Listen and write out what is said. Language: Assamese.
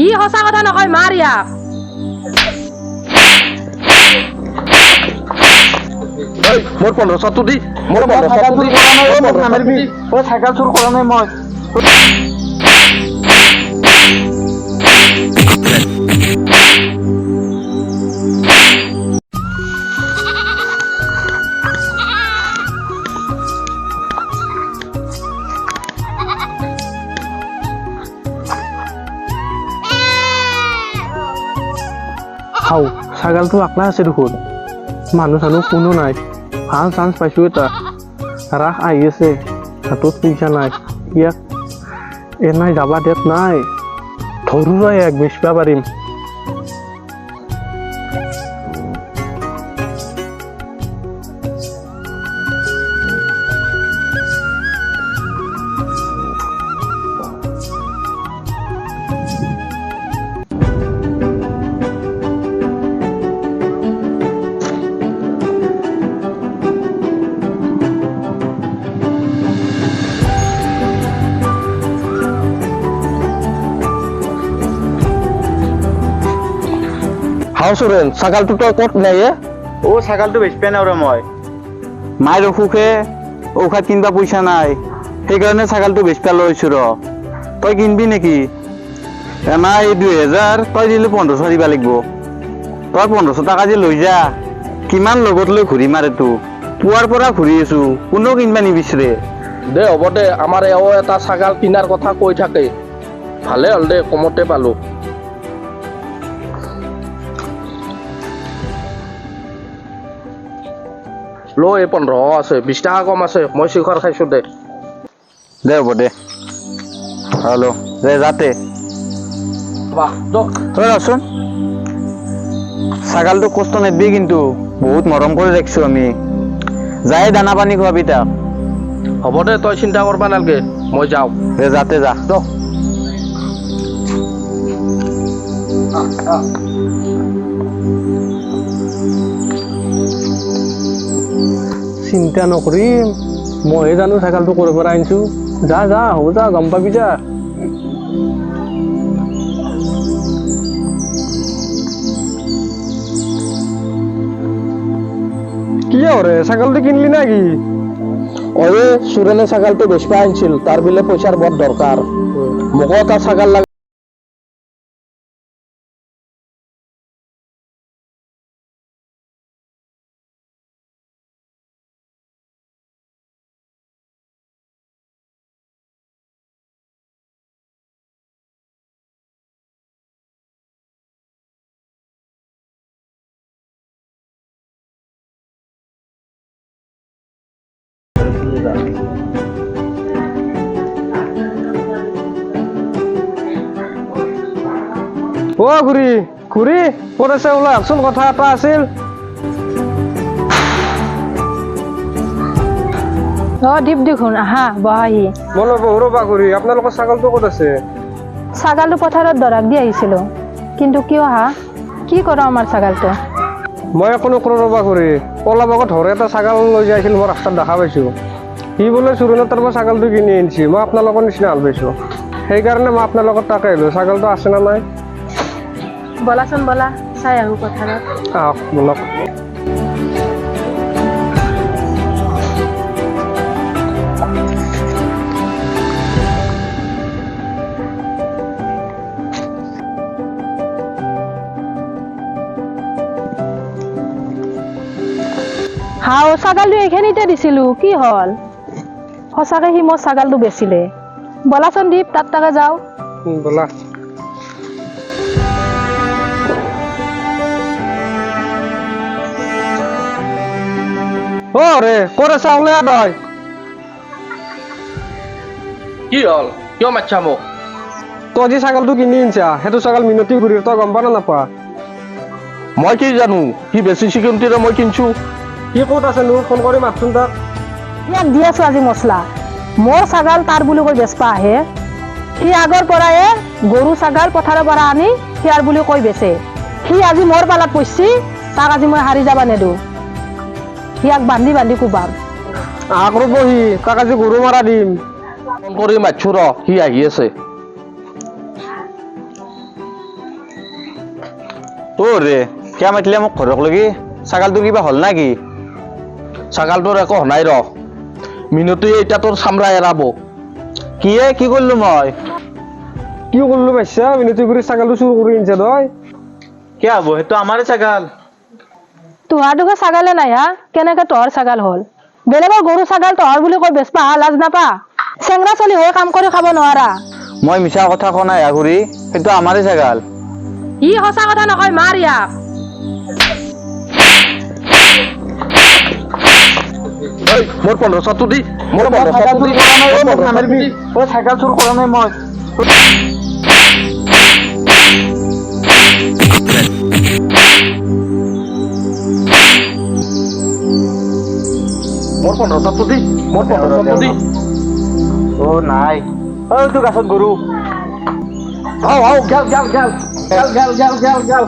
ই সঁচা কথা নকয়, মাৰ ইয়াক। মোৰ 1500টো দি, মোৰ চাইকেল 1500টো চুৰ দি, কৰা নাই, নামাৰিবি। চাইকেল চুৰ কৰা নাই মই। হাও ছাগালটো আকলা আছে দেখোন, মানুহ চানুহ কোনো নাই। ভাল চান্স পাইছো এটা, ৰাস আহি আছে, হাতত পইচা নাই, ইয়াক এনাই যাবা দেত নাই, ধৰো ৰ এক বেচবা পাৰিম। হাও চোৰেন, ছাগালটো তই ক'ত নাই এ? ছাগালটো বেচি পেন আৰু মই। মাইৰ অসুখে, ঔষধ কিনবা পইচা নাই, সেইকাৰণে ছাগালটো বেচবা লৈছো ৰ। তই কিনবি নেকি? এমাই 2000 তই দিলে 1500 দিবা লাগিব। তই 1500 টকা দি লৈ যা, কিমান লগত লৈ ঘূৰি মাৰে তো, পুৱাৰ পৰা ঘূৰি আছো, কোনো কিনবা নিবিচাৰে। দে হ'ব দে, আমাৰ এওঁ এটা ছাগাল কিনাৰ কথা কৈ থাকে, ভালে হ'ল দে, কমতে পালো। লৈ 1500 আছে, 20 টকা কম আছে, মই শিখৰ খাইছো দে। দে হ'ব দে, হেল্ল' দে যাতে বাহ তই ৰচোন, ছাগালটো কষ্ট নেদবি কিন্তু, বহুত মৰম কৰি ৰাখিছো আমি, যাই দানা পানী খোৱাবি তাক। হ'ব দে, তই চিন্তা কৰবা নালগে, মই যাওঁ। দে যাতে যা। চিন্তা নকৰিম, মইহে জানো ছাগালটো ক'ৰ পৰা আনিছো। যা যা, হ'ব যা, গম পাবি যা। কি হৰে, ছাগালটো কিনলি নাকি? অয়ে চুৰেনে ছাগালটো বেচবা আনিছিল, তাৰ বোলে পইচাৰ বৰ দৰকাৰ, মোকো এটা ছাগাল লাগে। অ ঘুৰি ঘুৰি ক'ত আছে, ওলাই আহচোন, কথা এটা আছিল। দীপ দেখোন, আহা বহাহি। মই বহু ৰবা ঘুৰি, আপোনালোকৰ ছাগলটো ক'ত আছে? ছাগালটো পথাৰত দৰাক দি আহিছিলো, কিন্তু কিয় হা, কি কৰা আমাৰ ছাগালটো? মই একো নকৰো ৰবা ঘুৰি, অলপ আগত ধৰে এটা ছাগাল লৈ যাইছিল, মই ৰাস্তাত দেখা পাইছো। সি বোলে চুৰেনৰ তাৰ পৰা ছাগালটো কিনি আনিছে, মই আপোনালোকৰ নিচিনা হাল পাইছো, সেইকাৰণে মই আপোনালোকৰ তাকে আহিলো, ছাগালটো আছে না নাই। বলাচোন বলা, চাই আহো পথাৰত। আহক বলক। হাও ছাগালটো এইখিনিতে দিছিলো, কি হ'ল? সঁচাকে সি মোৰ ছাগালটো বেচিলে। বলাচোন দীপ, তাত তাকে যাওঁ। বলা। ৰে ক'ত আছা, ওলাই আহ তই। কি হ'ল, কিয় মাতছা মোক? তই যি ছাগালটো কিনি আনিছা, সেইটো ছাগাল মিনতি ঘূৰি, তই গম পা না নাপা? মই কি জানো, সি বেছি চিকিউৰিটিৰে মই কিনছো। সি ক'ত আছেনো, ফোন কৰি মাতচোন তাক। ইয়াক দি আছো আজি মছলা, মোৰ ছাগাল তাৰ বুলি কৈ বেচবা আহে। সি আগৰ পৰাই গৰু ছাগাল পথাৰৰ পৰা আনি সিয়াৰ বুলি কৈ বেচে। সি আজি মোৰ পালাত পৰছি, তাক আজি মই হাৰি যাবা নেদো। ইয়াক বান্ধি বান্ধি কোবাম। আগ ৰবহি, তাক আজি গৰু মাৰা দিম। ফোন কৰি মাতছো ৰ, সি আহি আছে। তোৰ ৰে কিয় মাতিলে মোক ঘৰক লাগি ছাগালটোৰ কিবা হ'ল না কি ছাগালটোৰ একো নাই ৰ মিনতি এতিয়া তোৰ চামৰা এৰাব কিয়ে কি কৰিলো মই কি কৰিলো পাইছা মিনতি কৰি ছাগালটো চুৰ কৰি আনিছে তই কিয় হ'ব সেইটো আমাৰে ছাগাল তোহাৰটোকে ছাগালে নাই হা কেনেকে তহৰ ছাগাল হ'ল বেলেগৰ গৰু ছাগাল তহৰ বুলি কৈ বেচপা লাজ নাপা চেংৰা চলি হৈ কাম কৰি খাব নোৱাৰা মই মিছা কথা কোৱা নাই আগুৰি সেইটো আমাৰে ছাগাল ই সঁচা কথা নকয় মাৰ ইয়াক মোৰ 1500টো দি মোৰ ছাগাল 1500টো চুৰ দি কৰা নাই মোক নামাৰিবি ছাগাল চুৰ কৰা নাই মই মোৰ 1500টো দি মোৰ 1500টো দি নাই তোৰ গাছত গৰু গেল